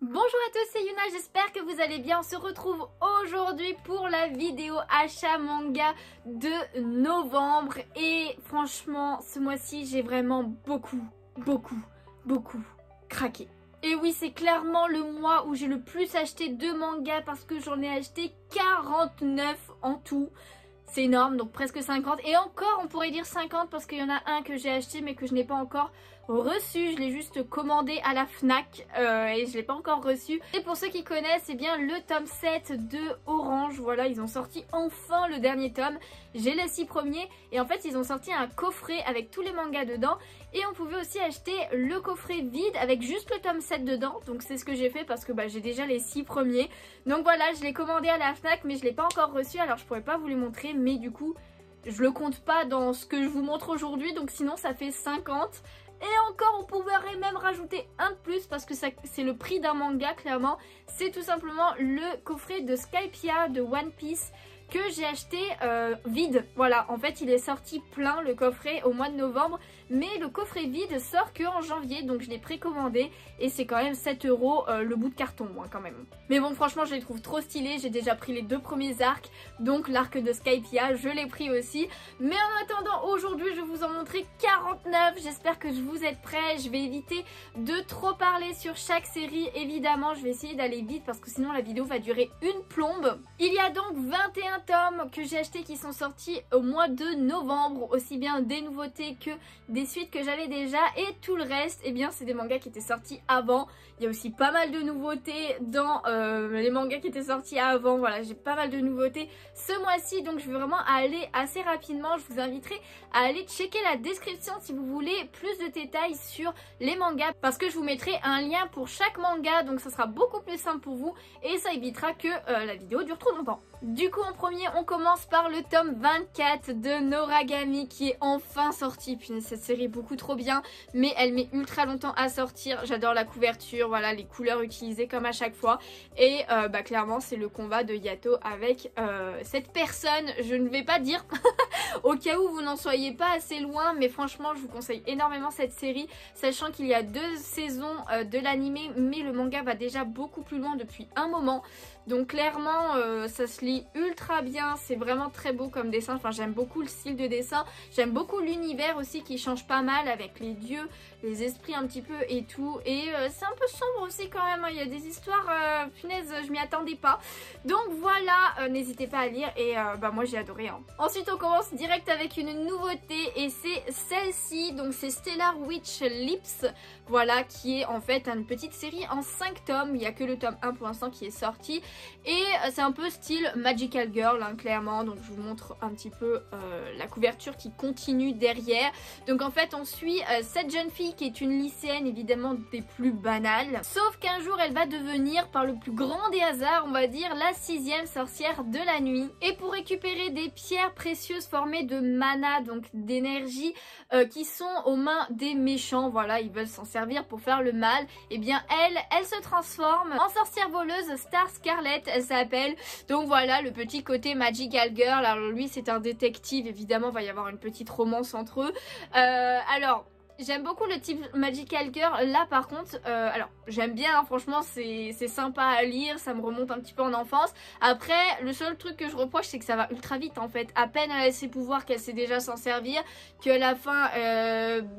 Bonjour à tous, c'est Yuna, j'espère que vous allez bien. On se retrouve aujourd'hui pour la vidéo achat manga de novembre. Et franchement, ce mois-ci, j'ai vraiment beaucoup craqué. Et oui, c'est clairement le mois où j'ai le plus acheté de mangas parce que j'en ai acheté 49 en tout. C'est énorme, donc presque 50. Et encore, on pourrait dire 50 parce qu'il y en a un que j'ai acheté mais que je n'ai pas encore reçu. Je l'ai juste commandé à la Fnac et je l'ai pas encore reçu. Et pour ceux qui connaissent, c'est bien le tome 7 de Orange. Voilà, ils ont sorti enfin le dernier tome. J'ai les 6 premiers et en fait, ils ont sorti un coffret avec tous les mangas dedans. Et on pouvait aussi acheter le coffret vide avec juste le tome 7 dedans. Donc c'est ce que j'ai fait parce que j'ai déjà les 6 premiers. Donc voilà, je l'ai commandé à la Fnac mais je l'ai pas encore reçu. Alors je pourrais pas vous les montrer, mais du coup je le compte pas dans ce que je vous montre aujourd'hui. Donc sinon ça fait 50. Et encore, on pourrait même rajouter un de plus parce que c'est le prix d'un manga, clairement. C'est tout simplement le coffret de Skypiea de One Piece que j'ai acheté vide. Voilà, en fait, il est sorti plein, le coffret, au mois de novembre. Mais le coffret vide sort que en janvier, donc je l'ai précommandé. Et c'est quand même 7 € le bout de carton, moi, quand même. Mais bon, franchement, je les trouve trop stylés. J'ai déjà pris les 2 premiers arcs. Donc l'arc de Skypiea, je l'ai pris aussi. Mais en attendant, aujourd'hui, je vais vous en montrer 49. J'espère que vous êtes prêts. Je vais éviter de trop parler sur chaque série. Évidemment, je vais essayer d'aller vite parce que sinon la vidéo va durer une plombe. Il y a donc 21 tomes que j'ai achetés qui sont sortis au mois de novembre. Aussi bien des nouveautés que des suites que j'avais déjà. Et tout le reste, eh bien, c'est des mangas qui étaient sortis avant. Il y a aussi pas mal de nouveautés dans les mangas qui étaient sortis avant. Voilà, j'ai pas mal de nouveautés ce mois-ci. Donc, je vais vraiment aller assez rapidement. Je vous inviterai à aller checker la description si vous voulez plus de détails sur les mangas. Parce que je vous mettrai un lien pour chaque manga. Donc, ça sera beaucoup plus simple pour vous. Et ça évitera que la vidéo dure trop longtemps. Du coup, en premier, on commence par le tome 24 de Noragami qui est enfin sorti. Puis cette série est beaucoup trop bien, mais elle met ultra longtemps à sortir. J'adore la couverture, voilà, les couleurs utilisées comme à chaque fois. Et clairement, c'est le combat de Yato avec cette personne. Je ne vais pas dire au cas où vous n'en soyez pas assez loin, mais franchement, je vous conseille énormément cette série, sachant qu'il y a 2 saisons de l'animé, mais le manga va déjà beaucoup plus loin depuis un moment. Donc clairement, ça se lit ultra bien, c'est vraiment très beau comme dessin, enfin j'aime beaucoup le style de dessin, j'aime beaucoup l'univers aussi qui change pas mal avec les dieux, les esprits un petit peu et tout, et c'est un peu sombre aussi quand même, hein. Il y a des histoires, punaise, je m'y attendais pas. Donc voilà, n'hésitez pas à lire et moi j'ai adoré, hein. Ensuite on commence direct avec une nouveauté et c'est celle-ci, donc c'est Stellar Witch Lips, voilà, qui est en fait une petite série en 5 tomes, il n'y a que le tome 1 pour l'instant qui est sorti. Et c'est un peu style Magical Girl, hein, clairement. Donc je vous montre un petit peu la couverture qui continue derrière. Donc en fait on suit cette jeune fille qui est une lycéenne, évidemment des plus banales. Sauf qu'un jour elle va devenir, par le plus grand des hasards, on va dire, la 6e sorcière de la nuit. Et pour récupérer des pierres précieuses formées de mana, donc d'énergie, qui sont aux mains des méchants, voilà, ils veulent s'en servir pour faire le mal. Et bien elle se transforme en sorcière voleuse Star Scarlet, elle s'appelle. Donc voilà, le petit côté Magical Girl. Alors lui c'est un détective, évidemment il va y avoir une petite romance entre eux. Alors j'aime beaucoup le type Magical Girl. Là par contre, alors j'aime bien, hein, franchement c'est sympa à lire, ça me remonte un petit peu en enfance. Après, le seul truc que je reproche c'est que ça va ultra vite en fait. À peine elle a ses pouvoirs qu'elle sait déjà s'en servir, qu'à la fin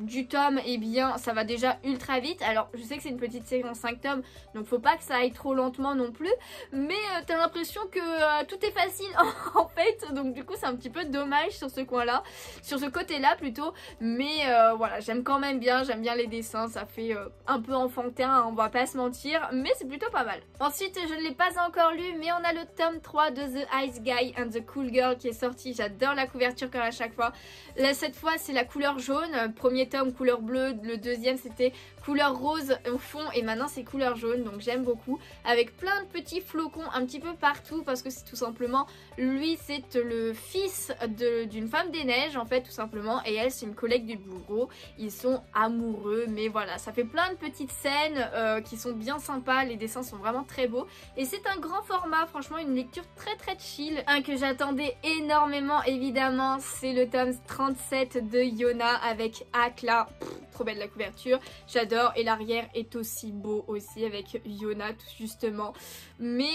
du tome, eh bien ça va déjà ultra vite. Alors je sais que c'est une petite série en 5 tomes, donc faut pas que ça aille trop lentement non plus. Mais t'as l'impression que tout est facile en fait. Donc du coup c'est un petit peu dommage sur ce coin-là, sur ce côté-là plutôt. Mais voilà, j'aime quand même bien, j'aime bien les dessins, ça fait un peu enfantin, hein, on va pas se mentir, mais c'est plutôt pas mal. Ensuite, je ne l'ai pas encore lu, mais on a le tome 3 de The Ice Guy and the Cool Girl qui est sorti. J'adore la couverture comme à chaque fois. Là, cette fois, c'est la couleur jaune. Premier tome, couleur bleue. Le deuxième, c'était couleur rose au fond. Et maintenant, c'est couleur jaune. Donc, j'aime beaucoup. Avec plein de petits flocons un petit peu partout. Parce que c'est tout simplement, lui, c'est le fils d'une femme des neiges, en fait, tout simplement. Et elle, c'est une collègue du bureau. Ils sont amoureux, mais voilà, ça fait plein de petites scènes qui sont bien sympas, les dessins sont vraiment très beaux et c'est un grand format, franchement une lecture très très chill. Un que j'attendais énormément évidemment, c'est le tome 37 de Yona avec Akla. Trop belle la couverture, j'adore, et l'arrière est aussi beau aussi avec Yona tout justement. Mais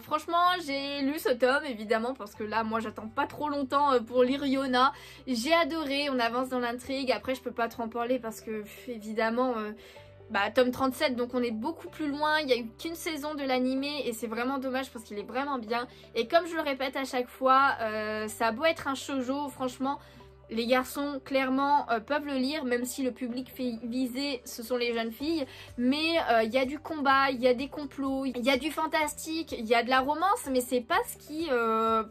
franchement j'ai lu ce tome évidemment parce que là moi j'attends pas trop longtemps pour lire Yona. J'ai adoré, on avance dans l'intrigue, après je peux pas trop en parler parce que évidemment tome 37, donc on est beaucoup plus loin, il n'y a eu qu'une saison de l'animé et c'est vraiment dommage parce qu'il est vraiment bien. Et comme je le répète à chaque fois, ça a beau être un shoujo, franchement les garçons clairement peuvent le lire, même si le public visé ce sont les jeunes filles, mais il y a du combat, il y a des complots, il y a du fantastique, il y a de la romance, mais c'est pas ce qui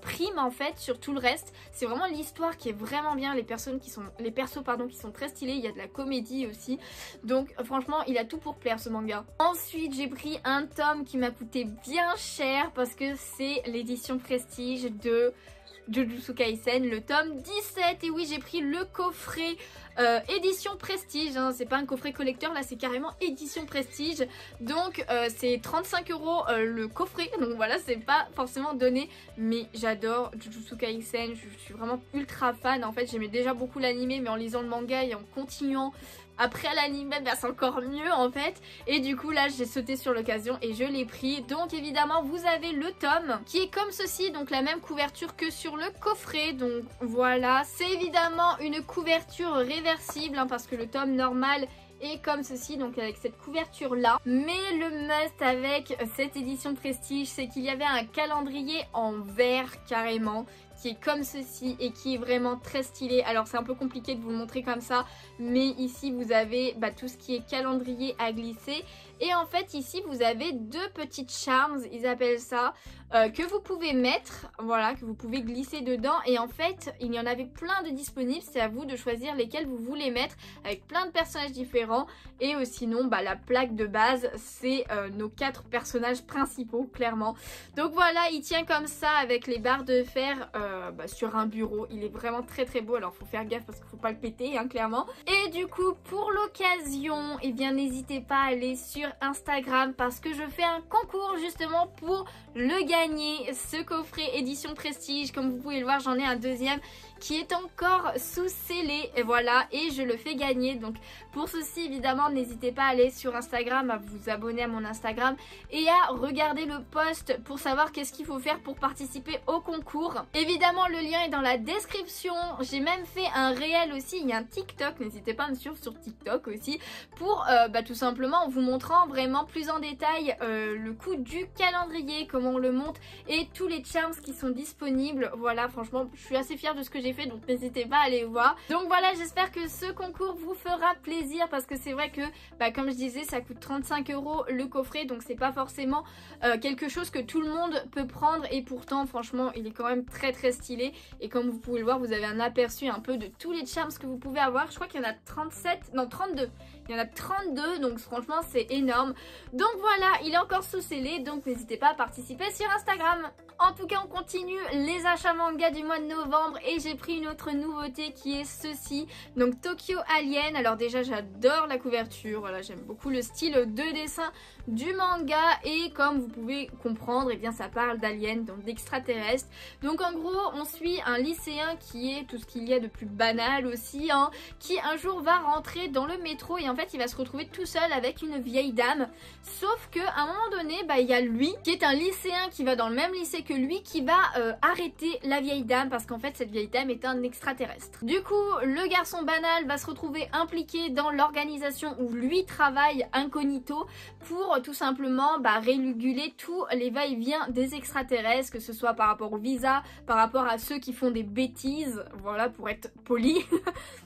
prime en fait sur tout le reste. C'est vraiment l'histoire qui est vraiment bien, les persos qui sont très stylés, il y a de la comédie aussi, donc franchement il a tout pour plaire ce manga. Ensuite j'ai pris un tome qui m'a coûté bien cher parce que c'est l'édition prestige de Jujutsu Kaisen, le tome 17. Et oui, j'ai pris le coffret édition prestige, hein. C'est pas un coffret collector, là c'est carrément édition prestige. Donc c'est 35 € le coffret, donc voilà, c'est pas forcément donné, mais j'adore Jujutsu Kaisen, je suis vraiment ultra fan. En fait j'aimais déjà beaucoup l'anime, mais en lisant le manga et en continuant après l'anime, c'est encore mieux en fait. Et du coup là j'ai sauté sur l'occasion et je l'ai pris. Donc évidemment vous avez le tome qui est comme ceci, donc la même couverture que sur le coffret. Donc voilà, c'est évidemment une couverture réversible hein, parce que le tome normal est comme ceci, donc avec cette couverture là. Mais le must avec cette édition prestige, c'est qu'il y avait un calendrier en verre carrément, qui est comme ceci et qui est vraiment très stylé. Alors c'est un peu compliqué de vous le montrer comme ça, mais ici vous avez tout ce qui est calendrier à glisser. Et en fait ici vous avez deux petites charms, ils appellent ça, que vous pouvez mettre, voilà, que vous pouvez glisser dedans. Et en fait il y en avait plein de disponibles, c'est à vous de choisir lesquels vous voulez mettre, avec plein de personnages différents. Et sinon la plaque de base c'est nos 4 personnages principaux clairement. Donc voilà, il tient comme ça avec les barres de fer sur un bureau, il est vraiment très très beau. Alors faut faire gaffe parce qu'il faut pas le péter hein, clairement. Et du coup pour l'occasion, et bien n'hésitez pas à aller sur Instagram parce que je fais un concours justement pour le gagner, ce coffret édition prestige. Comme vous pouvez le voir, j'en ai un deuxième qui est encore sous scellé et voilà, et je le fais gagner. Donc pour ceci évidemment n'hésitez pas à aller sur Instagram, à vous abonner à mon Instagram et à regarder le post pour savoir qu'est-ce qu'il faut faire pour participer au concours. Évidemment le lien est dans la description, j'ai même fait un réel aussi, il y a un TikTok, n'hésitez pas à me suivre sur TikTok aussi pour tout simplement en vous montrant vraiment plus en détail le coût du calendrier, comment on le monte et tous les charms qui sont disponibles. Voilà, franchement je suis assez fière de ce que j'ai fait, donc n'hésitez pas à aller voir. Donc voilà, j'espère que ce concours vous fera plaisir parce que c'est vrai que comme je disais ça coûte 35 € le coffret, donc c'est pas forcément quelque chose que tout le monde peut prendre et pourtant franchement il est quand même très très stylé. Et comme vous pouvez le voir, vous avez un aperçu un peu de tous les charms que vous pouvez avoir. Je crois qu'il y en a 32. Il y en a 32, donc franchement c'est énorme. Donc voilà, il est encore sous scellé, donc n'hésitez pas à participer sur Instagram. En tout cas on continue les achats manga du mois de novembre et j'ai pris une autre nouveauté qui est ceci, donc Tokyo Alien. Alors déjà j'adore la couverture, voilà, j'aime beaucoup le style de dessin du manga et comme vous pouvez comprendre, et bien ça parle d'aliens, donc d'extraterrestres. Donc en gros on suit un lycéen qui est tout ce qu'il y a de plus banal aussi, hein, qui un jour va rentrer dans le métro et en fait il va se retrouver tout seul avec une vieille dame. Sauf que à un moment donné il y a lui qui est un lycéen qui va dans le même lycée que lui qui va arrêter la vieille dame parce qu'en fait cette vieille dame est un extraterrestre. Du coup le garçon banal va se retrouver impliqué dans l'organisation où lui travaille incognito pour tout simplement réguler tous les va-et-vient des extraterrestres, que ce soit par rapport au visa, par rapport à ceux qui font des bêtises, voilà, pour être poli.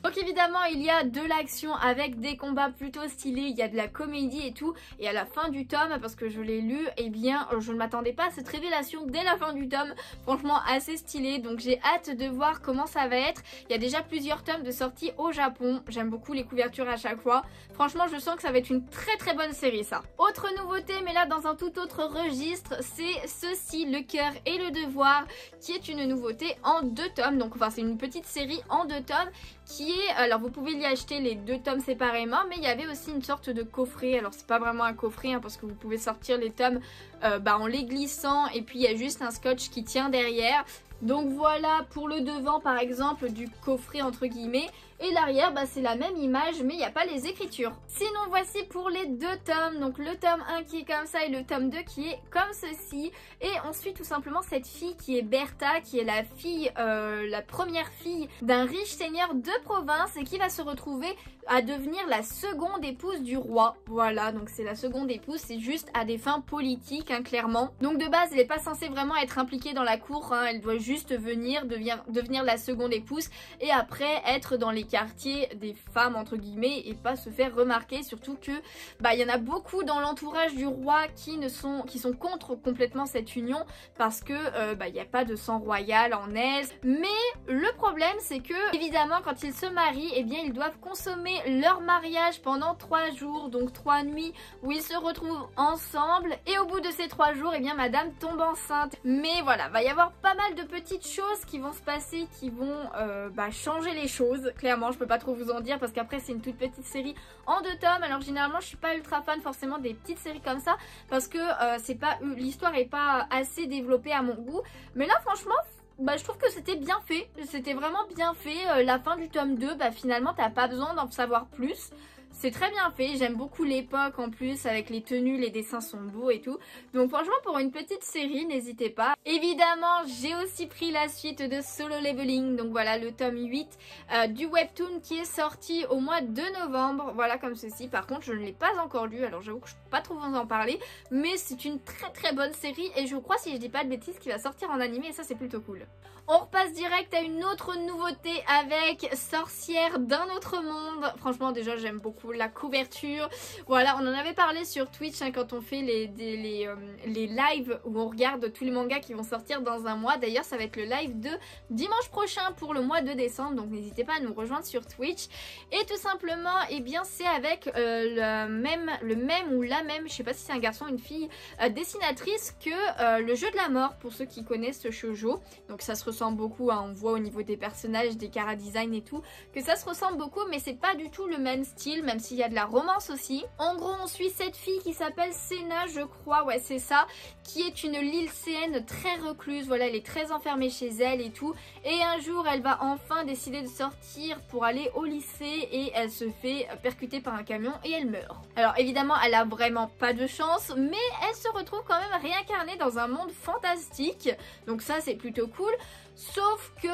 Donc évidemment il y a de l'action avec des combats plutôt stylés, il y a de la comédie et tout, et à la fin du tome, parce que je l'ai lu, et bien je ne m'attendais pas à cette révélation dès la fin du tome, franchement assez stylé, donc j'ai hâte de voir comment ça va être. Il y a déjà plusieurs tomes de sortie au Japon, j'aime beaucoup les couvertures à chaque fois, franchement je sens que ça va être une très très bonne série ça. Autre nouveauté, mais là dans un tout autre registre, c'est ceci, Le cœur et le devoir, qui est une nouveauté en 2 tomes, donc enfin c'est une petite série en 2 tomes qui est, alors vous pouvez y acheter les 2 tomes séparément, mais il y avait aussi une sorte de coffret, alors c'est pas vraiment un coffret hein, parce que vous pouvez sortir les tomes en les glissant et puis il y a juste un scotch qui tient derrière. Donc voilà pour le devant par exemple du coffret entre guillemets. Et l'arrière, c'est la même image, mais il n'y a pas les écritures. Sinon, voici pour les 2 tomes. Donc le tome 1 qui est comme ça et le tome 2 qui est comme ceci. Et on suit tout simplement cette fille qui est Bertha, qui est la fille, la première fille d'un riche seigneur de province et qui va se retrouver à devenir la seconde épouse du roi. Voilà, donc c'est la seconde épouse, c'est juste à des fins politiques, hein, clairement. Donc de base, elle n'est pas censée vraiment être impliquée dans la cour, hein, elle doit juste devenir la seconde épouse et après être dans les quartiers des femmes entre guillemets et pas se faire remarquer, surtout que il y en a beaucoup dans l'entourage du roi qui sont contre complètement cette union parce que il n'y a pas de sang royal en elle. Mais le problème c'est que évidemment quand ils se marient, eh bien ils doivent consommer leur mariage pendant 3 jours, donc 3 nuits où ils se retrouvent ensemble et au bout de ces 3 jours, eh bien madame tombe enceinte. Mais voilà, va y avoir pas mal de petites choses qui vont se passer, qui vont changer les choses. Clairement, je peux pas trop vous en dire parce qu'après c'est une toute petite série en 2 tomes. Alors généralement, je suis pas ultra fan forcément des petites séries comme ça parce que l'histoire est pas assez développée à mon goût. Mais là, franchement, je trouve que c'était bien fait. C'était vraiment bien fait. La fin du tome 2, finalement, t'as pas besoin d'en savoir plus. C'est très bien fait, j'aime beaucoup l'époque en plus avec les tenues, les dessins sont beaux et tout. Donc franchement pour une petite série, n'hésitez pas. Évidemment j'ai aussi pris la suite de Solo Leveling, donc voilà le tome 8 du webtoon qui est sorti au mois de novembre. Voilà comme ceci, par contre je ne l'ai pas encore lu, alors j'avoue que je peux pas trop vous en parler. Mais c'est une très très bonne série et je crois si je dis pas de bêtises qu'il va sortir en animé et ça c'est plutôt cool. On repasse direct à une autre nouveauté avec Sorcière d'un autre monde. Franchement déjà j'aime beaucoup la couverture. Voilà, on en avait parlé sur Twitch hein, quand on fait les lives où on regarde tous les mangas qui vont sortir dans un mois. D'ailleurs ça va être le live de dimanche prochain pour le mois de décembre, donc n'hésitez pas à nous rejoindre sur Twitch. Et tout simplement, eh bien c'est avec le même ou la même, je sais pas si c'est un garçon ou une fille, dessinatrice que le jeu de la mort, pour ceux qui connaissent ce shoujo. Donc ça se ressemble beaucoup, hein, on voit au niveau des personnages, des chara design et tout, que ça se ressemble beaucoup, mais c'est pas du tout le même style, même s'il y a de la romance aussi. En gros, on suit cette fille qui s'appelle Sena, je crois, ouais c'est ça, qui est une lycéenne très recluse, voilà, elle est très enfermée chez elle et tout, et un jour elle va enfin décider de sortir pour aller au lycée et elle se fait percuter par un camion et elle meurt. Alors évidemment, elle a vraiment pas de chance, mais elle se retrouve quand même réincarnée dans un monde fantastique, donc ça c'est plutôt cool. Sauf que,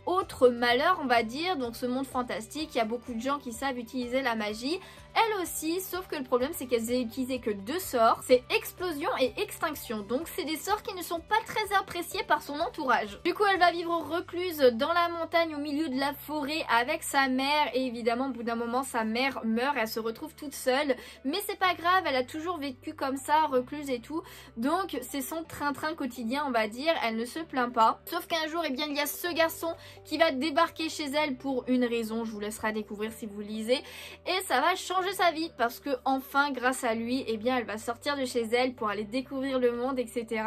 autre malheur on va dire, donc ce monde fantastique, il y a beaucoup de gens qui savent utiliser la magie, elle aussi, sauf que le problème c'est qu'elle n'a utilisé que 2 sorts, c'est explosion et extinction, donc c'est des sorts qui ne sont pas très appréciés par son entourage. Du coup elle va vivre recluse dans la montagne au milieu de la forêt avec sa mère et évidemment au bout d'un moment sa mère meurt et elle se retrouve toute seule, mais c'est pas grave, elle a toujours vécu comme ça, recluse et tout, donc c'est son train-train quotidien on va dire, elle ne se plaint pas, sauf qu'un jour eh bien il y a ce garçon qui va débarquer chez elle pour une raison, je vous laisserai découvrir si vous lisez, et ça va changer sa vie parce que enfin grâce à lui eh bien elle va sortir de chez elle pour aller découvrir le monde etc.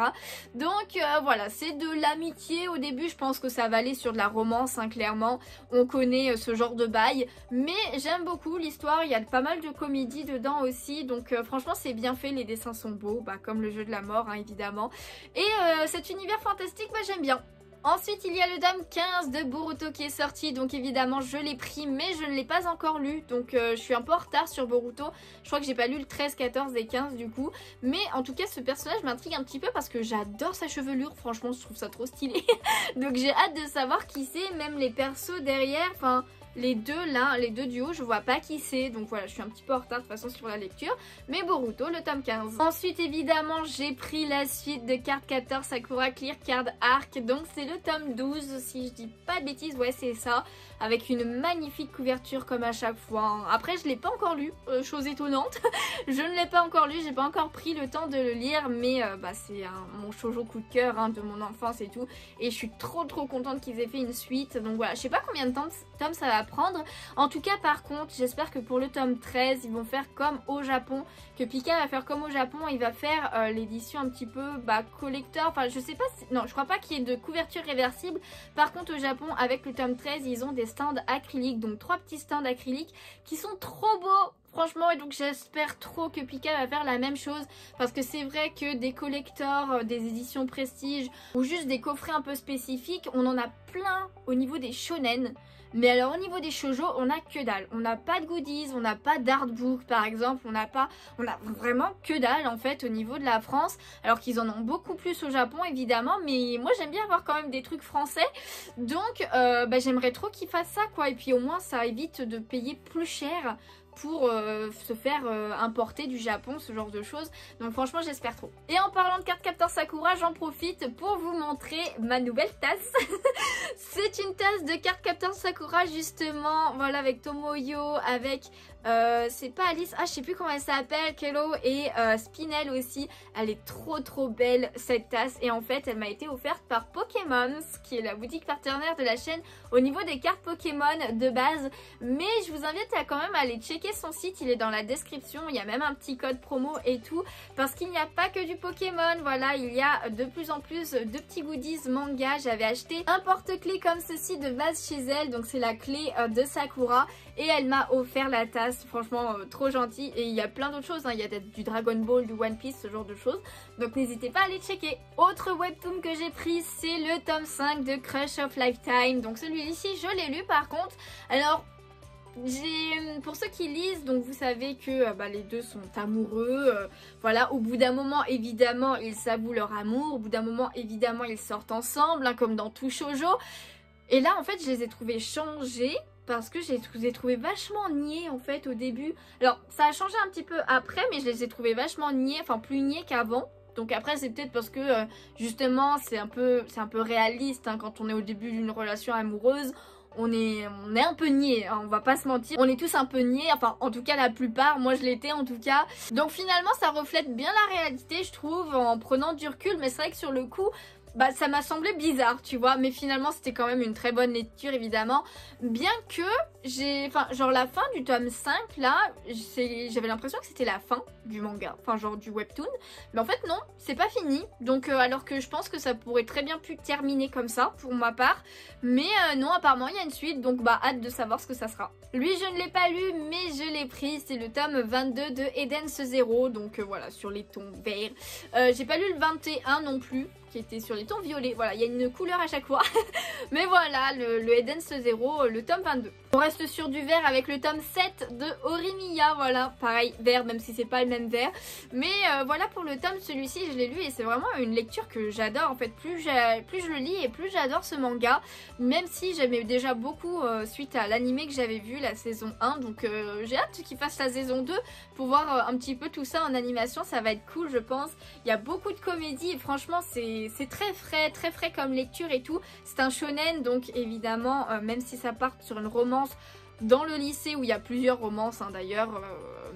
Donc voilà, c'est de l'amitié au début, je pense que ça va aller sur de la romance hein, clairement, on connaît ce genre de bail, mais j'aime beaucoup l'histoire, il y a pas mal de comédie dedans aussi, donc franchement c'est bien fait, les dessins sont beaux, comme le jeu de la mort hein, évidemment, et cet univers fantastique j'aime bien. Ensuite il y a le tome 15 de Boruto qui est sorti, donc évidemment je l'ai pris mais je ne l'ai pas encore lu, donc je suis un peu en retard sur Boruto, je crois que j'ai pas lu le 13, 14 et 15 du coup, mais en tout cas ce personnage m'intrigue un petit peu parce que j'adore sa chevelure, franchement je trouve ça trop stylé, donc j'ai hâte de savoir qui c'est, même les persos derrière, enfin... Les deux là, les deux du haut, je vois pas qui c'est, donc voilà, je suis un petit peu en retard de toute façon sur la lecture, mais Boruto, le tome 15. Ensuite évidemment j'ai pris la suite de Card 14 Sakura Clear Card Arc, donc c'est le tome 12 si je dis pas de bêtises, ouais c'est ça, avec une magnifique couverture comme à chaque fois. Après je l'ai pas encore lu, chose étonnante, je ne l'ai pas encore lu, j'ai pas encore pris le temps de le lire, mais c'est mon shoujo coup de cœur hein, de mon enfance et tout, et je suis trop contente qu'ils aient fait une suite, donc voilà, je sais pas combien de tomes ça va à prendre. En tout cas par contre j'espère que pour le tome 13 ils vont faire comme au Japon, que Pika va faire comme au Japon, il va faire l'édition un petit peu collector, enfin je sais pas si... non je crois pas qu'il y ait de couverture réversible. Par contre au Japon avec le tome 13 ils ont des stands acryliques, donc 3 petits stands acryliques qui sont trop beaux franchement, et donc j'espère trop que Pika va faire la même chose, parce que c'est vrai que des collectors, des éditions prestige ou juste des coffrets un peu spécifiques, on en a plein au niveau des shonen. Mais alors au niveau des shoujo, on a que dalle. On n'a pas de goodies, on n'a pas d'artbook par exemple, on a vraiment que dalle en fait au niveau de la France. Alors qu'ils en ont beaucoup plus au Japon évidemment, mais moi j'aime bien avoir quand même des trucs français. Donc j'aimerais trop qu'ils fassent ça quoi. Et puis au moins ça évite de payer plus cher pour se faire importer du Japon, ce genre de choses. Donc franchement j'espère trop. Et en parlant de Cardcaptor Sakura, j'en profite pour vous montrer ma nouvelle tasse. C'est une tasse de Cardcaptor Sakura justement, voilà, avec Tomoyo, avec c'est pas Alice, je sais plus comment elle s'appelle, Kello et Spinel aussi. Elle est trop belle cette tasse, et en fait elle m'a été offerte par Pokémon, qui est la boutique partenaire de la chaîne au niveau des cartes Pokémon de base. Mais je vous invite à quand même aller checker son site, il est dans la description, il y a même un petit code promo et tout, parce qu'il n'y a pas que du Pokémon, voilà, il y a de plus en plus de petits goodies manga. J'avais acheté un porte-clés comme ceci de base chez elle, donc c'est la clé de Sakura, et elle m'a offert la tasse, franchement trop gentil. Et il y a plein d'autres choses, hein. Il y a du Dragon Ball, du One Piece, ce genre de choses, donc n'hésitez pas à aller checker. Autre webtoon que j'ai pris, c'est le tome 5 de Crush of Lifetime, donc celui-ci je l'ai lu par contre. Alors pour ceux qui lisent, donc vous savez que les deux sont amoureux, voilà, au bout d'un moment évidemment ils s'avouent leur amour, au bout d'un moment évidemment ils sortent ensemble, hein, comme dans tout shoujo. Et là en fait je les ai trouvés changés, parce que je les ai trouvés vachement niais en fait au début. Alors ça a changé un petit peu après, mais je les ai trouvés vachement niais, enfin plus niais qu'avant. Donc après c'est peut-être parce que justement c'est un peu réaliste, hein, quand on est au début d'une relation amoureuse. On est un peu niais, hein, on va pas se mentir, on est tous un peu niais, enfin en tout cas la plupart, moi je l'étais en tout cas. Donc finalement ça reflète bien la réalité je trouve, en prenant du recul, mais c'est vrai que sur le coup ça m'a semblé bizarre tu vois, mais finalement c'était quand même une très bonne lecture évidemment. Bien que genre la fin du tome 5 là, j'avais l'impression que c'était la fin du manga, enfin genre du webtoon, mais en fait non, c'est pas fini. Donc alors que je pense que ça pourrait très bien pu terminer comme ça pour ma part, mais non, apparemment il y a une suite, donc hâte de savoir ce que ça sera. Lui je ne l'ai pas lu mais je l'ai pris, c'est le tome 22 de Eden's Zero, donc voilà, sur les tons verts. J'ai pas lu le 21 non plus, qui était sur les tons violets, voilà, il y a une couleur à chaque fois. Mais voilà, le Eden's Zero, le tome 22. On reste sur du vert avec le tome 7 de Horimiya, voilà, pareil, vert, même si c'est pas le même vert. Mais voilà pour le tome, celui-ci je l'ai lu et c'est vraiment une lecture que j'adore en fait. Plus je le lis et plus j'adore ce manga, même si j'aimais déjà beaucoup suite à l'anime que j'avais vu, la saison 1. Donc j'ai hâte qu'il fasse la saison 2 pour voir un petit peu tout ça en animation, ça va être cool je pense. Il y a beaucoup de comédie et franchement c'est très frais comme lecture et tout. C'est un shonen, donc évidemment même si ça part sur une romance dans le lycée où il y a plusieurs romances, hein, d'ailleurs,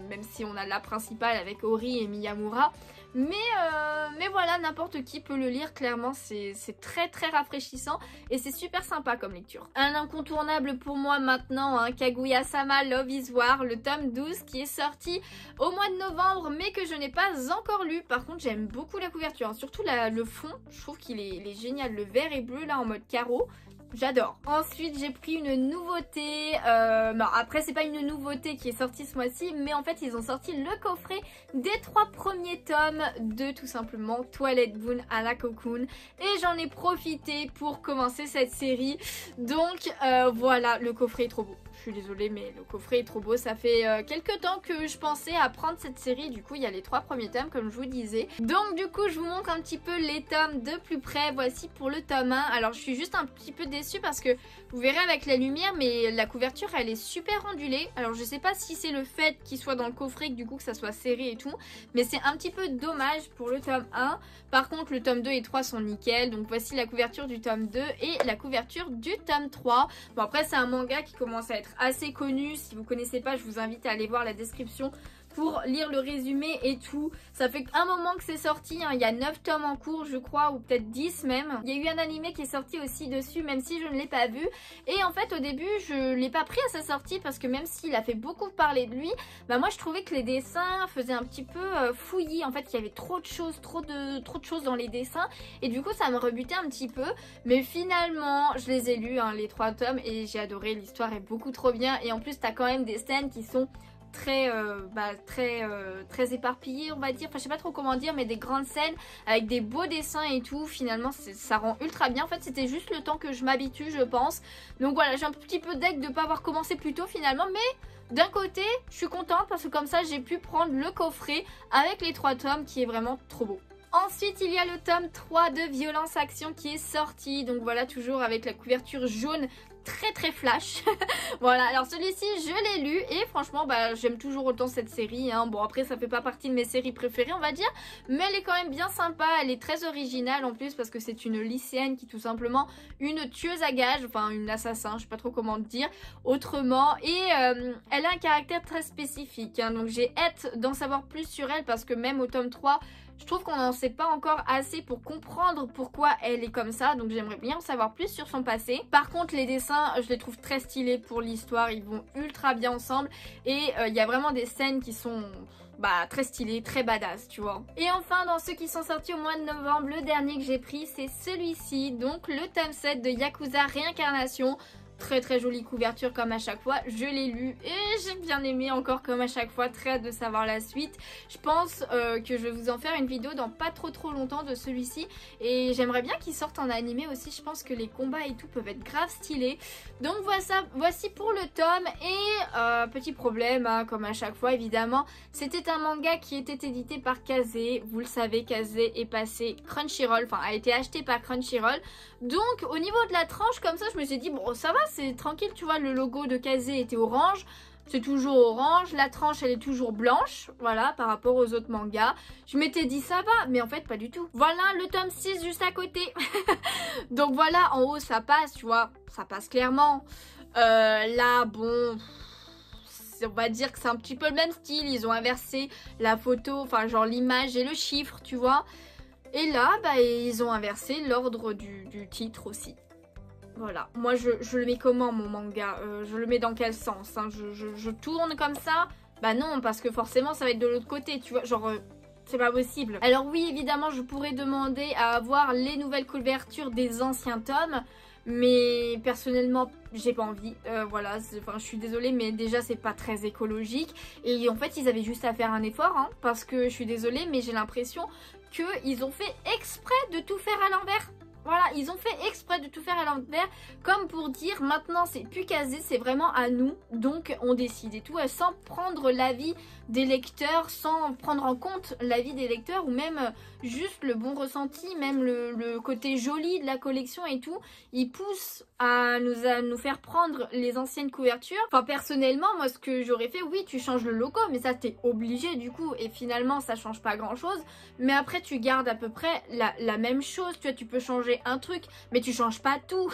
même si on a la principale avec Ori et Miyamura. Mais voilà, n'importe qui peut le lire, clairement, c'est très rafraîchissant et c'est super sympa comme lecture. Un incontournable pour moi maintenant, hein, Kaguya-sama Love is War, le tome 12 qui est sorti au mois de novembre mais que je n'ai pas encore lu. Par contre j'aime beaucoup la couverture, hein, surtout le fond, je trouve qu'il est génial, le vert et bleu là en mode carreau. J'adore. Ensuite j'ai pris une nouveauté, non après c'est pas une nouveauté qui est sortie ce mois-ci, mais en fait ils ont sorti le coffret des 3 premiers tomes de tout simplement Twilight Boon à la Cocoon, et j'en ai profité pour commencer cette série. Donc voilà, le coffret est trop beau. Je suis désolée mais le coffret est trop beau, ça fait quelques temps que je pensais à prendre cette série, du coup il y a les 3 premiers tomes comme je vous disais. Donc du coup je vous montre un petit peu les tomes de plus près, voici pour le tome 1. Alors je suis juste un petit peu déçue parce que vous verrez avec la lumière mais la couverture elle est super ondulée. Alors je sais pas si c'est le fait qu'il soit dans le coffret que du coup que ça soit serré et tout, mais c'est un petit peu dommage pour le tome 1. Par contre le tome 2 et 3 sont nickel, donc voici la couverture du tome 2 et la couverture du tome 3. Bon après c'est un manga qui commence à être assez connu, si vous connaissez pas je vous invite à aller voir la description pour lire le résumé et tout. Ça fait un moment que c'est sorti, hein. Il y a 9 tomes en cours je crois, ou peut-être 10 même. Il y a eu un animé qui est sorti aussi dessus, même si je ne l'ai pas vu. Et en fait au début je l'ai pas pris à sa sortie parce que même s'il a fait beaucoup parler de lui, bah moi je trouvais que les dessins faisaient un petit peu fouillis. En fait il y avait trop de choses, trop de choses dans les dessins. Et du coup ça me rebutait un petit peu. Mais finalement je les ai lus, hein, les 3 tomes, et j'ai adoré. L'histoire est beaucoup trop bien. Et en plus t'as quand même des scènes qui sont très éparpillé on va dire, enfin je sais pas trop comment dire, mais des grandes scènes avec des beaux dessins et tout. Finalement ça rend ultra bien. En fait c'était juste le temps que je m'habitue je pense. Donc voilà, j'ai un petit peu deg de pas avoir commencé plus tôt finalement, mais d'un côté je suis contente parce que comme ça j'ai pu prendre le coffret avec les 3 tomes qui est vraiment trop beau. Ensuite il y a le tome 3 de Violence Action qui est sorti, donc voilà, toujours avec la couverture jaune très flash. Voilà, alors celui-ci je l'ai lu et franchement bah j'aime toujours autant cette série, hein. Bon après ça fait pas partie de mes séries préférées on va dire, mais elle est quand même bien sympa, elle est très originale en plus parce que c'est une lycéenne qui est tout simplement une tueuse à gages, enfin une assassin, je sais pas trop comment dire autrement, et elle a un caractère très spécifique, hein. Donc j'ai hâte d'en savoir plus sur elle parce que même au tome 3 je trouve qu'on n'en sait pas encore assez pour comprendre pourquoi elle est comme ça, donc j'aimerais bien en savoir plus sur son passé. Par contre les dessins je les trouve très stylés pour l'histoire, ils vont ultra bien ensemble et il y a vraiment des scènes qui sont très stylées, très badass tu vois. Et enfin dans ceux qui sont sortis au mois de novembre, le dernier que j'ai pris c'est celui-ci, donc le tome 7 de Yakuza Réincarnation. Très jolie couverture comme à chaque fois, je l'ai lu et j'ai bien aimé encore comme à chaque fois, très hâte de savoir la suite. Je pense que je vais vous en faire une vidéo dans pas trop longtemps de celui-ci et j'aimerais bien qu'il sorte en animé aussi, je pense que les combats et tout peuvent être grave stylés. Donc voici pour le tome et petit problème hein, comme à chaque fois évidemment, c'était un manga qui était édité par Kazé, vous le savez Kazé est passé Crunchyroll, enfin a été acheté par Crunchyroll, donc au niveau de la tranche comme ça je me suis dit bon ça va, c'est tranquille tu vois, le logo de Kazé était orange, c'est toujours orange, la tranche elle est toujours blanche, voilà, par rapport aux autres mangas. Je m'étais dit ça va, mais en fait pas du tout. Voilà le tome 6 juste à côté. Donc voilà, en haut ça passe, tu vois, ça passe clairement. Là bon, on va dire que c'est un petit peu le même style, ils ont inversé la photo, enfin genre l'image et le chiffre, tu vois. Et là, ils ont inversé l'ordre du titre aussi. Voilà, moi je le mets comment mon manga, je le mets dans quel sens hein, je tourne comme ça? Bah non, parce que forcément ça va être de l'autre côté, tu vois, genre c'est pas possible. Alors oui, évidemment je pourrais demander à avoir les nouvelles couvertures des anciens tomes, mais personnellement j'ai pas envie, voilà, enfin je suis désolée mais déjà c'est pas très écologique et en fait ils avaient juste à faire un effort hein, parce que je suis désolée mais j'ai l'impression qu'ils ont fait exprès de tout faire à l'envers. Voilà, ils ont fait exprès de tout faire à l'envers, comme pour dire maintenant c'est plus Kazé, c'est vraiment à nous, donc on décide et tout, sans prendre l'avis des lecteurs, sans prendre en compte l'avis des lecteurs ou même juste le bon ressenti, même le côté joli de la collection et tout. Ils poussent à nous faire prendre les anciennes couvertures. Enfin personnellement, moi ce que j'aurais fait, oui tu changes le logo, mais ça t'es obligé du coup et finalement ça change pas grand chose. Mais après tu gardes à peu près la même chose, tu vois, tu peux changer un truc mais tu changes pas tout.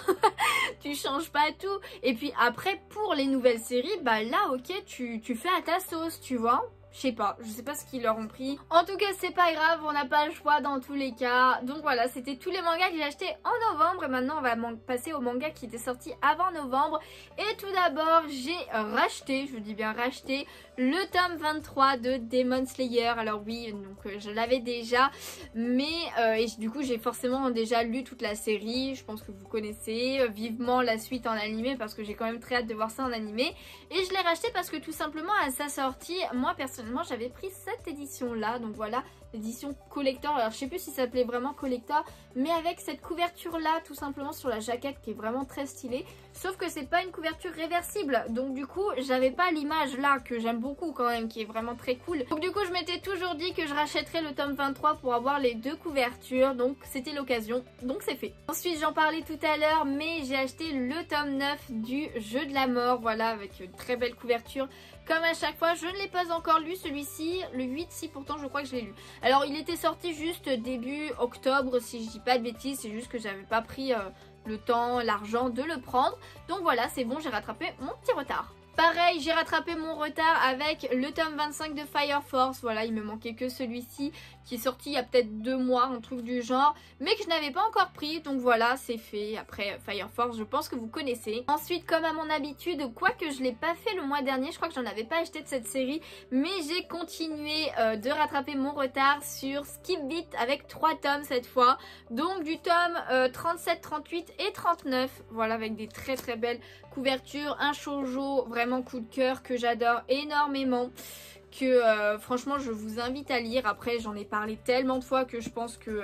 Tu changes pas tout. Et puis après pour les nouvelles séries, bah là ok tu fais à ta sauce, tu vois. Je sais pas ce qu'ils leur ont pris. En tout cas c'est pas grave, on n'a pas le choix dans tous les cas. Donc voilà, c'était tous les mangas que j'ai achetés en novembre. Et maintenant on va passer aux mangas qui étaient sortis avant novembre. Et tout d'abord j'ai racheté, je dis bien racheté, le tome 23 de Demon Slayer. Alors oui, donc je l'avais déjà, mais et du coup j'ai forcément déjà lu toute la série. Je pense que vous connaissez vivement la suite en animé parce que j'ai quand même très hâte de voir ça en animé. Et je l'ai racheté parce que tout simplement à sa sortie, moi personnellement j'avais pris cette édition là, donc voilà, l'édition collector. Alors je sais plus si ça s'appelait vraiment collector, mais avec cette couverture là tout simplement sur la jaquette qui est vraiment très stylée, sauf que c'est pas une couverture réversible, donc du coup j'avais pas l'image là que j'aime beaucoup quand même, qui est vraiment très cool. Donc du coup je m'étais toujours dit que je rachèterais le tome 23 pour avoir les deux couvertures, donc c'était l'occasion, donc c'est fait. Ensuite j'en parlais tout à l'heure, mais j'ai acheté le tome 9 du Jeu de la mort, voilà, avec une très belle couverture. Comme à chaque fois, je ne l'ai pas encore lu celui-ci, le 8 si pourtant je crois que je l'ai lu. Alors il était sorti juste début octobre si je dis pas de bêtises, c'est juste que j'avais pas pris le temps, l'argent de le prendre. Donc voilà, c'est bon, j'ai rattrapé mon petit retard. Pareil, j'ai rattrapé mon retard avec le tome 25 de Fire Force. Voilà, il me manquait que celui-ci qui est sorti il y a peut-être 2 mois, un truc du genre, mais que je n'avais pas encore pris. Donc voilà, c'est fait. Après Fire Force, je pense que vous connaissez. Ensuite, comme à mon habitude, quoique je ne l'ai pas fait le mois dernier, je crois que j'en avais pas acheté de cette série, mais j'ai continué de rattraper mon retard sur Skip Beat avec 3 tomes cette fois. Donc du tome 37, 38 et 39. Voilà, avec des très très belles couvertures, un shoujo vraiment coup de cœur que j'adore énormément, que franchement je vous invite à lire. Après j'en ai parlé tellement de fois que je pense que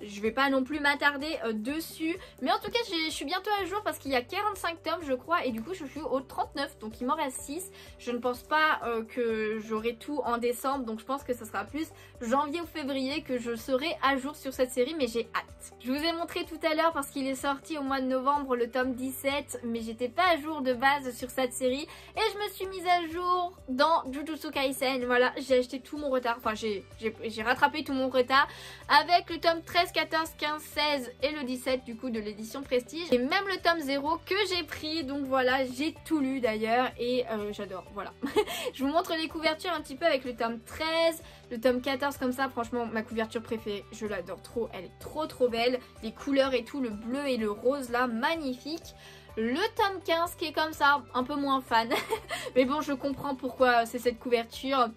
je vais pas non plus m'attarder dessus, mais en tout cas je suis bientôt à jour parce qu'il y a 45 tomes je crois, et du coup je suis au 39, donc il m'en reste 6. Je ne pense pas que j'aurai tout en décembre, donc je pense que ce sera plus janvier ou février que je serai à jour sur cette série, mais j'ai hâte. Je vous ai montré tout à l'heure parce qu'il est sorti au mois de novembre le tome 17, mais j'étais pas à jour de base sur cette série et je me suis mise à jour dans Jujutsu Kaisen. Voilà, j'ai acheté tout mon retard, enfin j'ai rattrapé tout mon retard avec le tome 13, 14, 15, 16 et le 17 du coup de l'édition Prestige, et même le tome 0 que j'ai pris. Donc voilà, j'ai tout lu d'ailleurs et j'adore. Voilà. Je vous montre les couvertures un petit peu avec le tome 13, le tome 14 comme ça. Franchement ma couverture préférée, je l'adore trop, elle est trop belle, les couleurs et tout, le bleu et le rose là, magnifique. Le tome 15 qui est comme ça, un peu moins fan, mais bon je comprends pourquoi c'est cette couverture.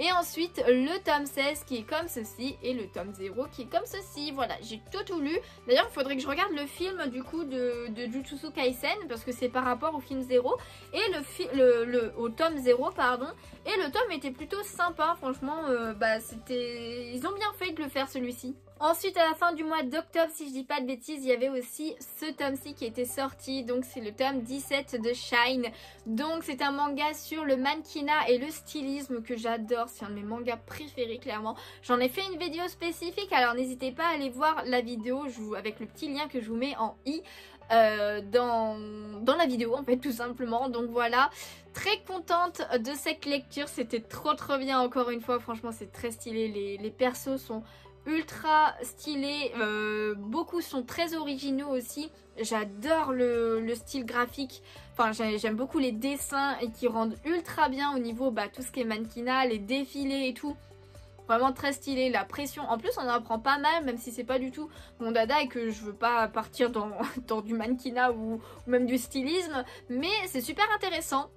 Et ensuite le tome 16 qui est comme ceci et le tome 0 qui est comme ceci. Voilà, j'ai tout lu. D'ailleurs il faudrait que je regarde le film du coup de Jujutsu Kaisen parce que c'est par rapport au film 0 et au tome 0 pardon. Et le tome était plutôt sympa franchement, ils ont bien fait de le faire celui-ci. Ensuite à la fin du mois d'octobre, si je dis pas de bêtises, il y avait aussi ce tome-ci qui était sorti. Donc c'est le tome 17 de Shine. Donc c'est un manga sur le mannequinat et le stylisme que j'adore. C'est un de mes mangas préférés clairement. J'en ai fait une vidéo spécifique, alors n'hésitez pas à aller voir la vidéo avec le petit lien que je vous mets en i dans la vidéo en fait tout simplement. Donc voilà, très contente de cette lecture, c'était trop bien encore une fois. Franchement c'est très stylé, les persos sont ultra stylés, beaucoup sont très originaux aussi. J'adore le style graphique, enfin j'aime beaucoup les dessins et qui rendent ultra bien au niveau tout ce qui est mannequinat, les défilés et tout. Vraiment très stylé, la pression. En plus on en apprend pas mal, même si c'est pas du tout mon dada et que je veux pas partir dans du mannequinat ou même du stylisme. Mais c'est super intéressant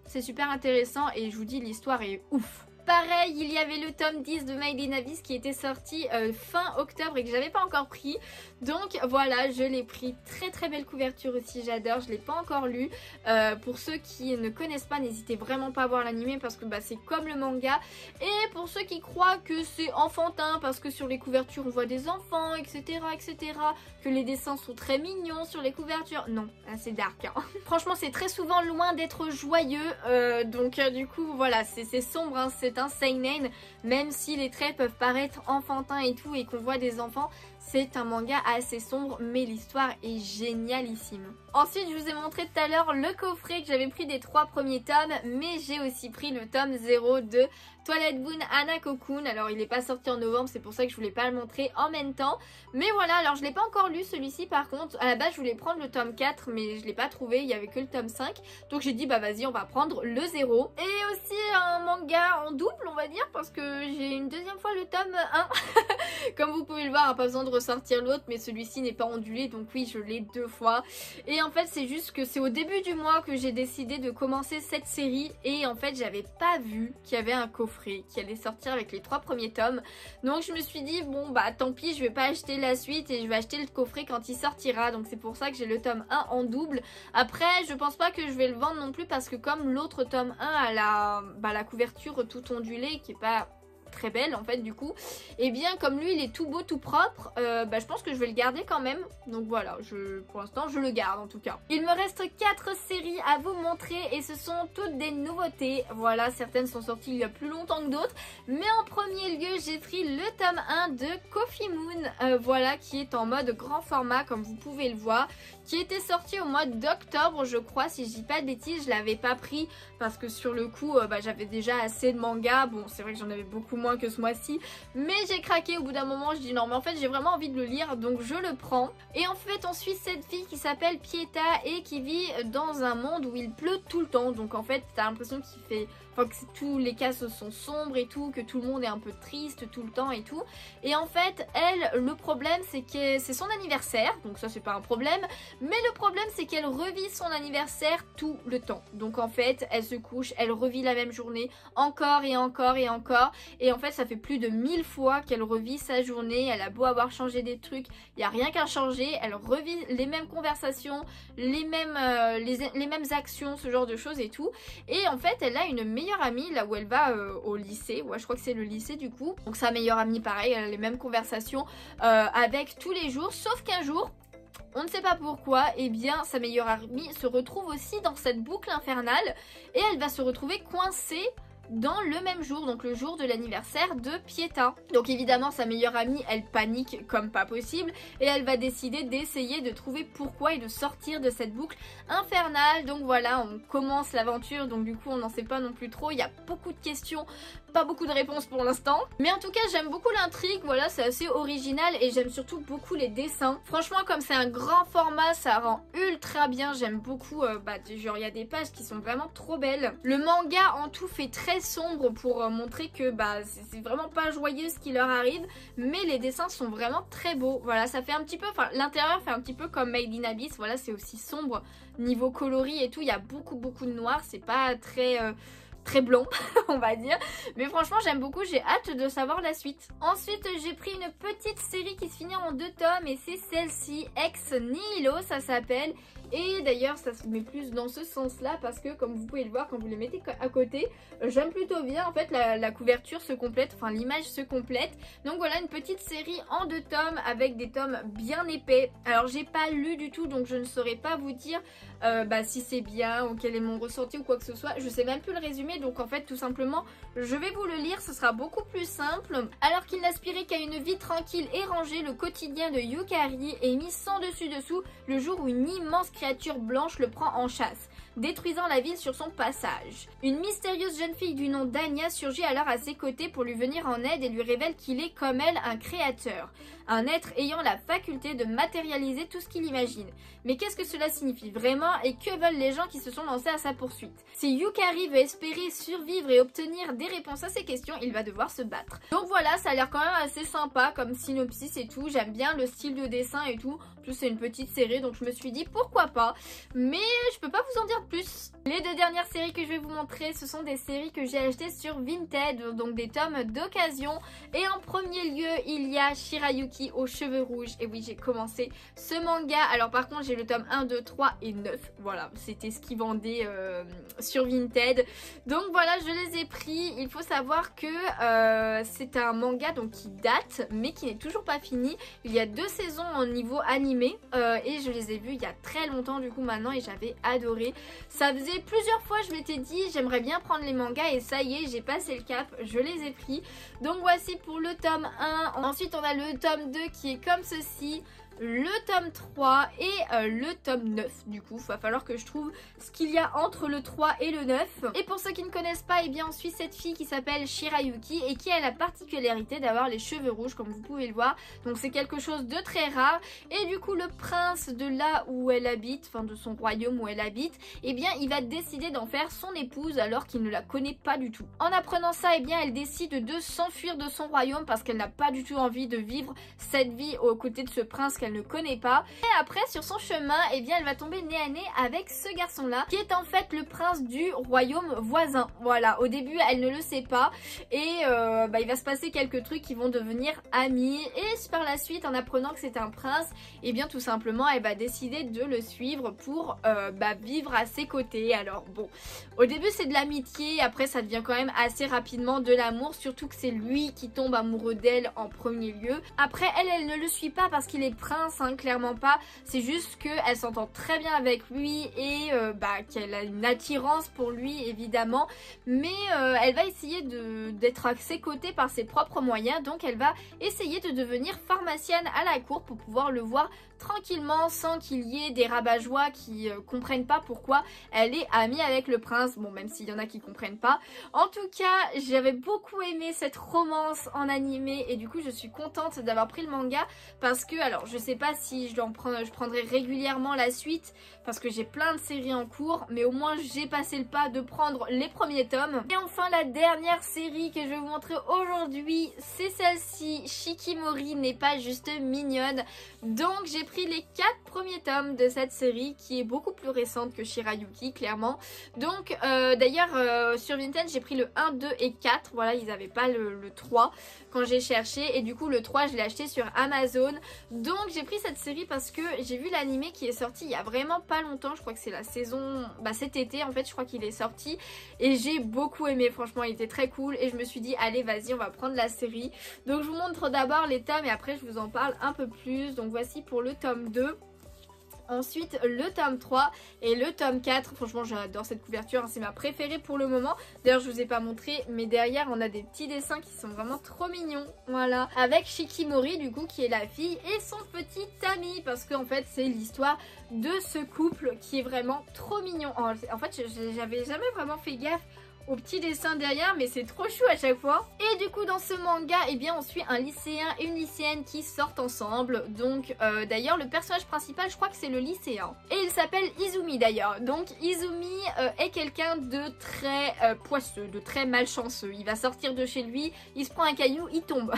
et je vous dis l'histoire est ouf. Pareil, il y avait le tome 10 de Made in Abyss qui était sorti fin octobre et que j'avais pas encore pris. Donc voilà, je l'ai pris. Très belle couverture aussi, j'adore. Je l'ai pas encore lu. Pour ceux qui ne connaissent pas, n'hésitez vraiment pas à voir l'anime parce que c'est comme le manga. Et pour ceux qui croient que c'est enfantin parce que sur les couvertures on voit des enfants, etc. que les dessins sont très mignons sur les couvertures, non, c'est dark. Hein. Franchement, c'est très souvent loin d'être joyeux. Donc du coup, voilà, c'est sombre, hein, c'est un seinen, même si les traits peuvent paraître enfantins et tout et qu'on voit des enfants, c'est un manga assez sombre mais l'histoire est génialissime. Ensuite je vous ai montré tout à l'heure le coffret que j'avais pris des 3 premiers tomes, mais j'ai aussi pris le tome 0 de Twilight Boon Hanako-kun. Alors il n'est pas sorti en novembre, c'est pour ça que je voulais pas le montrer en même temps. Mais voilà, alors je l'ai pas encore lu celui-ci par contre. À la base je voulais prendre le tome 4 mais je l'ai pas trouvé, il y avait que le tome 5. Donc j'ai dit vas-y on va prendre le 0. Et aussi un manga en double on va dire parce que j'ai une deuxième fois le tome 1. Comme vous pouvez le voir, pas besoin de ressortir l'autre, mais celui-ci n'est pas ondulé donc oui je l'ai 2 fois. Et en fait c'est juste que c'est au début du mois que j'ai décidé de commencer cette série et en fait j'avais pas vu qu'il y avait un coffret qui allait sortir avec les 3 premiers tomes. Donc je me suis dit bon tant pis, je vais pas acheter la suite et je vais acheter le coffret quand il sortira. Donc c'est pour ça que j'ai le tome 1 en double. Après je pense pas que je vais le vendre non plus parce que comme l'autre tome 1 a la couverture tout ondulée qui est pas très belle en fait du coup, et bien comme lui il est tout beau tout propre, je pense que je vais le garder quand même. Donc voilà, pour l'instant je le garde en tout cas. Il me reste 4 séries à vous montrer et ce sont toutes des nouveautés. Voilà, certaines sont sorties il y a plus longtemps que d'autres, mais en premier lieu j'ai pris le tome 1 de Coffee Moon, voilà, qui est en mode grand format comme vous pouvez le voir, qui était sorti au mois d'octobre je crois, si je dis pas de bêtises. Je l'avais pas pris parce que sur le coup j'avais déjà assez de mangas. Bon c'est vrai que j'en avais beaucoup moins moins que ce mois-ci, mais j'ai craqué au bout d'un moment, je dis non mais en fait j'ai vraiment envie de le lire, donc je le prends. Et en fait on suit cette fille qui s'appelle Pietà et qui vit dans un monde où il pleut tout le temps, donc en fait t'as l'impression qu'il fait... Enfin, que tous les cas sont sombres et tout, que tout le monde est un peu triste tout le temps et tout. Et en fait, elle, le problème c'est que c'est son anniversaire, donc ça c'est pas un problème, mais le problème c'est qu'elle revit son anniversaire tout le temps. Donc en fait, elle se couche, elle revit la même journée encore et encore et encore. Et en fait, ça fait plus de 1000 fois qu'elle revit sa journée. Elle a beau avoir changé des trucs, il n'y a rien qu'à changer. Elle revit les mêmes conversations, les mêmes actions, ce genre de choses et tout. Et en fait, elle a une meilleure amie là où elle va au lycée, ouais je crois que c'est le lycée du coup, donc sa meilleure amie pareil, elle a les mêmes conversations avec tous les jours, sauf qu'un jour on ne sait pas pourquoi, et bien sa meilleure amie se retrouve aussi dans cette boucle infernale et elle va se retrouver coincée dans le même jour, donc le jour de l'anniversaire de Pietà. Donc évidemment sa meilleure amie elle panique comme pas possible et elle va décider d'essayer de trouver pourquoi et de sortir de cette boucle infernale. Donc voilà, on commence l'aventure, donc du coup on n'en sait pas non plus trop, il y a beaucoup de questions, pas beaucoup de réponses pour l'instant, mais en tout cas j'aime beaucoup l'intrigue, voilà c'est assez original et j'aime surtout beaucoup les dessins. Franchement comme c'est un grand format ça rend ultra bien, j'aime beaucoup, genre il y a des pages qui sont vraiment trop belles. Le manga en tout fait très sombre pour montrer que c'est vraiment pas joyeux ce qui leur arrive, mais les dessins sont vraiment très beaux. Voilà, ça fait un petit peu, enfin l'intérieur fait un petit peu comme Made in Abyss, voilà c'est aussi sombre niveau coloris et tout, il y a beaucoup de noir, c'est pas très blanc on va dire, mais franchement j'aime beaucoup, j'ai hâte de savoir la suite. Ensuite j'ai pris une petite série qui se finit en 2 tomes et c'est celle-ci, Ex Nihilo ça s'appelle. Et d'ailleurs ça se met plus dans ce sens là parce que comme vous pouvez le voir quand vous les mettez à côté, j'aime plutôt bien en fait la couverture se complète, enfin l'image se complète. Donc voilà une petite série en 2 tomes avec des tomes bien épais. Alors j'ai pas lu du tout donc je ne saurais pas vous dire si c'est bien ou quel est mon ressenti ou quoi que ce soit. Je sais même plus le résumer donc en fait tout simplement je vais vous le lire, ce sera beaucoup plus simple. Alors qu'il n'aspirait qu'à une vie tranquille et rangée, le quotidien de Yukari est mis sans dessus dessous le jour où une immense créature blanche le prend en chasse, détruisant la ville sur son passage. Une mystérieuse jeune fille du nom d'Anya surgit alors à ses côtés pour lui venir en aide et lui révèle qu'il est comme elle un créateur, un être ayant la faculté de matérialiser tout ce qu'il imagine. Mais qu'est-ce que cela signifie vraiment et que veulent les gens qui se sont lancés à sa poursuite? Si Yukari veut espérer survivre et obtenir des réponses à ces questions, il va devoir se battre. Donc voilà, ça a l'air quand même assez sympa comme synopsis et tout, j'aime bien le style de dessin et tout. En plus c'est une petite série donc je me suis dit pourquoi pas, mais je peux pas vous en dire plus. Les 2 dernières séries que je vais vous montrer, ce sont des séries que j'ai achetées sur Vinted, donc des tomes d'occasion. Et en premier lieu, il y a Shirayuki aux cheveux rouges. Et oui, j'ai commencé ce manga. Alors par contre, j'ai le tome 1, 2, 3 et 9. Voilà, c'était ce qu'ils vendaient sur Vinted. Donc voilà, je les ai pris. Il faut savoir que c'est un manga donc qui date, mais qui n'est toujours pas fini. Il y a 2 saisons au niveau animé et je les ai vus il y a très longtemps du coup maintenant et j'avais adoré. Ça faisait plusieurs fois je m'étais dit j'aimerais bien prendre les mangas et ça y est j'ai passé le cap, je les ai pris. Donc voici pour le tome 1, ensuite on a le tome 2 qui est comme ceci, le tome 3 et le tome 9. Du coup, il va falloir que je trouve ce qu'il y a entre le 3 et le 9. Et pour ceux qui ne connaissent pas, eh bien on suit cette fille qui s'appelle Shirayuki et qui a la particularité d'avoir les cheveux rouges comme vous pouvez le voir. Donc c'est quelque chose de très rare. Et du coup le prince de là où elle habite, enfin de son royaume où elle habite, eh bien il va décider d'en faire son épouse alors qu'il ne la connaît pas du tout. En apprenant ça, eh bien elle décide de s'enfuir de son royaume parce qu'elle n'a pas du tout envie de vivre cette vie aux côtés de ce prince qu'elle ne connaît pas. Et après sur son chemin, eh bien elle va tomber nez à nez avec ce garçon là qui est en fait le prince du royaume voisin. Voilà, au début elle ne le sait pas et il va se passer quelques trucs qui vont devenir amis et par la suite en apprenant que c'est un prince, eh bien tout simplement elle va décider de le suivre pour vivre à ses côtés. Alors bon, au début c'est de l'amitié, après ça devient quand même assez rapidement de l'amour, surtout que c'est lui qui tombe amoureux d'elle en premier lieu. Après elle ne le suit pas parce qu'il est prince prince, hein, clairement pas. C'est juste qu'elle s'entend très bien avec lui et qu'elle a une attirance pour lui évidemment. Mais elle va essayer d'être à ses côtés par ses propres moyens. Donc elle va essayer de devenir pharmacienne à la cour pour pouvoir le voir tranquillement sans qu'il y ait des rabat-joie qui comprennent pas pourquoi elle est amie avec le prince. Bon, même s'il y en a qui comprennent pas. En tout cas, j'avais beaucoup aimé cette romance en animé et du coup je suis contente d'avoir pris le manga parce que, alors je sais pas si je prendrai régulièrement la suite parce que j'ai plein de séries en cours, mais au moins j'ai passé le pas de prendre les premiers tomes. Et enfin la dernière série que je vais vous montrer aujourd'hui, c'est celle-ci. Shikimori n'est pas juste mignonne. Donc j'ai pris les 4 premiers tomes de cette série qui est beaucoup plus récente que Shirayuki clairement. Donc d'ailleurs sur Vinted j'ai pris le 1, 2 et 4. Voilà, ils n'avaient pas le 3 quand j'ai cherché et du coup le 3 je l'ai acheté sur Amazon. Donc j'ai pris cette série parce que j'ai vu l'animé qui est sorti il y a vraiment pas longtemps. Je crois que c'est la saison, cet été en fait je crois qu'il est sorti et j'ai beaucoup aimé, franchement il était très cool et je me suis dit allez vas-y on va prendre la série. Donc je vous montre d'abord les tomes et après je vous en parle un peu plus. Donc voici pour le tome 2. Ensuite le tome 3 et le tome 4, franchement j'adore cette couverture, hein, c'est ma préférée pour le moment. D'ailleurs je vous ai pas montré mais derrière on a des petits dessins qui sont vraiment trop mignons. Voilà, avec Shikimori du coup qui est la fille et son petit ami parce qu'en fait c'est l'histoire de ce couple qui est vraiment trop mignon. En fait j'avais jamais vraiment fait gaffe au petit dessin derrière mais c'est trop chou à chaque fois. Et du coup dans ce manga eh bien on suit un lycéen et une lycéenne qui sortent ensemble. Donc d'ailleurs le personnage principal je crois que c'est le lycéen et il s'appelle Izumi d'ailleurs. Donc Izumi est quelqu'un de très poisseux, de très malchanceux. Il va sortir de chez lui, il se prend un caillou, il tombe.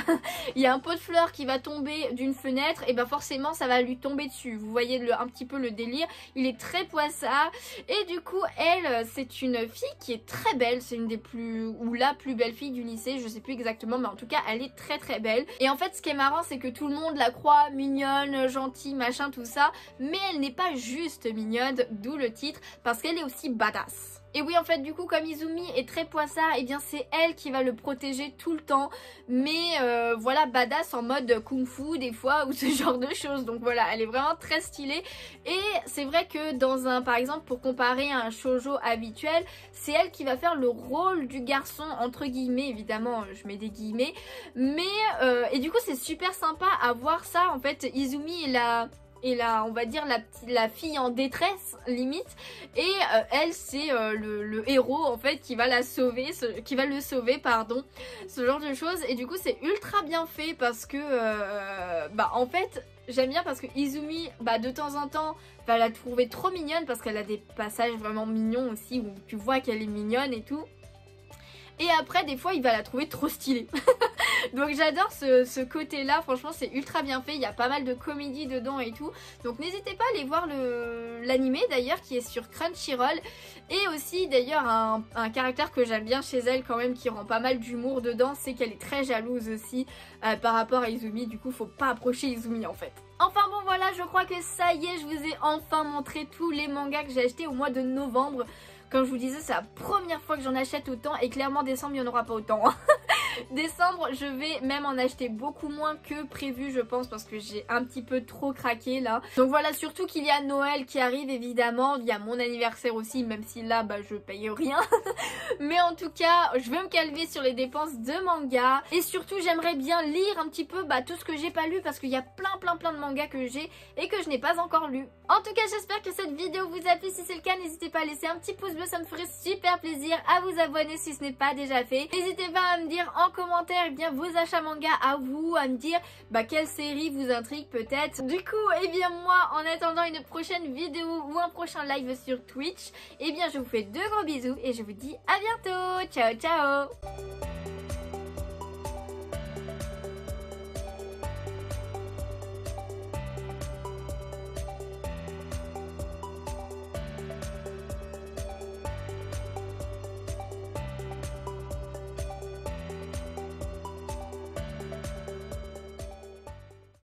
Il y a un pot de fleurs qui va tomber d'une fenêtre et ben forcément ça va lui tomber dessus. Vous voyez un petit peu le délire, il est très poissard et du coup elle c'est une fille qui est très belle. C'est une des plus, ou la plus belle fille du lycée, je sais plus exactement, mais en tout cas elle est très très belle. Et en fait ce qui est marrant c'est que tout le monde la croit mignonne, gentille, machin tout ça, mais elle n'est pas juste mignonne, d'où le titre, parce qu'elle est aussi badass. Et oui en fait du coup comme Izumi est très poissard, et bien c'est elle qui va le protéger tout le temps. Mais voilà, badass en mode kung fu des fois ou ce genre de choses. Donc voilà, elle est vraiment très stylée. Et c'est vrai que dans un, par exemple pour comparer à un shoujo habituel, c'est elle qui va faire le rôle du garçon entre guillemets, évidemment je mets des guillemets. Mais et du coup c'est super sympa à voir ça en fait. Izumi est la, on va dire la fille en détresse limite et elle c'est le héros en fait qui va la sauver, qui va le sauver pardon, ce genre de choses. Et du coup c'est ultra bien fait parce que en fait j'aime bien parce que Izumi de temps en temps va la trouver trop mignonne parce qu'elle a des passages vraiment mignons aussi où tu vois qu'elle est mignonne et tout. Et après des fois il va la trouver trop stylée. Donc j'adore ce côté là, franchement c'est ultra bien fait, il y a pas mal de comédie dedans et tout. Donc n'hésitez pas à aller voir l'animé d'ailleurs qui est sur Crunchyroll. Et aussi d'ailleurs un caractère que j'aime bien chez elle quand même qui rend pas mal d'humour dedans, c'est qu'elle est très jalouse aussi par rapport à Izumi. Du coup faut pas approcher Izumi en fait. Enfin bon voilà, je crois que ça y est, je vous ai enfin montré tous les mangas que j'ai achetés au mois de novembre. Comme je vous disais, c'est la première fois que j'en achète autant et clairement décembre il n'y en aura pas autant. Décembre je vais même en acheter beaucoup moins que prévu je pense parce que j'ai un petit peu trop craqué là. Donc voilà, surtout qu'il y a Noël qui arrive évidemment, il y a mon anniversaire aussi même si là je paye rien. Mais en tout cas je vais me calmer sur les dépenses de manga et surtout j'aimerais bien lire un petit peu tout ce que j'ai pas lu parce qu'il y a plein de mangas que j'ai et que je n'ai pas encore lu. En tout cas j'espère que cette vidéo vous a plu, si c'est le cas n'hésitez pas à laisser un petit pouce bleu, ça me ferait super plaisir, à vous abonner si ce n'est pas déjà fait. N'hésitez pas à me dire en commentaire vos achats manga à vous, à me dire quelle série vous intrigue peut-être. Du coup moi en attendant une prochaine vidéo ou un prochain live sur Twitch, je vous fais de gros bisous et je vous dis à bientôt. Ciao ciao.